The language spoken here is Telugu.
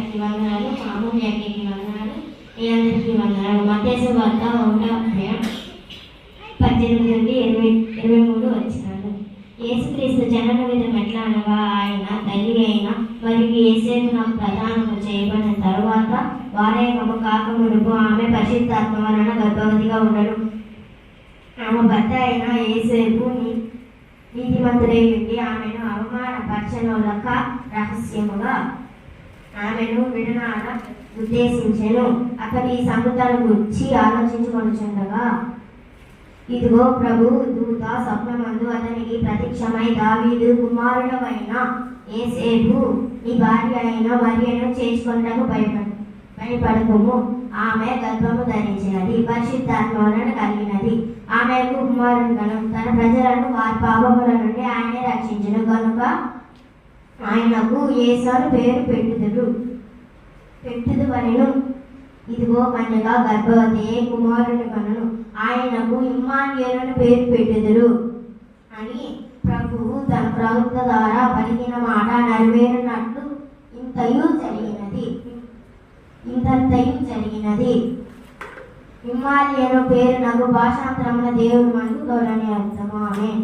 గారికి వందనాలు, మామూలు గారికి వందనాలు, మీ అందరికీ వందనాలు. మత్తయి వార్త 1:18-23 వచ్చినాడు. యేసుక్రీస్తు జనన విధం ఎట్లా అనగా, ఆయన తల్లి అయిన మరియు యేసేపు నాకు ప్రదానము చేయబడిన తరువాత వారేకము కాకమునుపు ఆమె పరిశుద్ధాత్మ వలన గర్భవతిగా ఉండను. ఆమె భర్త అయిన యేసేపు నీతిమంతుడై ఉండి ఆమెను అవమానపరచనొల్లక రహస్యముగా ఆమెను విడనాడ ఉద్దేశించెను. అతడు ఈ సంగతులను గురించి ఆలోచించుకొనుచుండగా, ఇదిగో ప్రభు దూత స్వప్నమందు అతనికి ప్రత్యక్షమై, దావీదు కుమారుడవైన యేసేపు, నీ భార్య అయిన మరియను చేర్చుకొనుటకు భయపడకుము. ఆమె గర్భము ధరించినది, పరిశుద్ధాత్మ వలన కలిగినది. ఆమెకు కుమారుడు గను. తన ప్రజలను వారి పాపముల నుండి ఆయనే రక్షించును కనుక ఆయనకు యేసు అని పేరు పెట్టుదువలెను. ఇదిగో కన్యక గర్భవతి కుమారుని కనును, ఆయనకు ఇమ్మానుయేలు పేరు పెట్టుదురు అని ప్రభువు తన ప్రవక్త ద్వారా పలికిన మాట నెరవేరినట్లు ఇంతంతయు జరిగినది. ఇమ్మానుయేలు పేరు నాకు భాషాంతరమున దేవుడు మనకు తోడని అర్థము. ఆమేన్.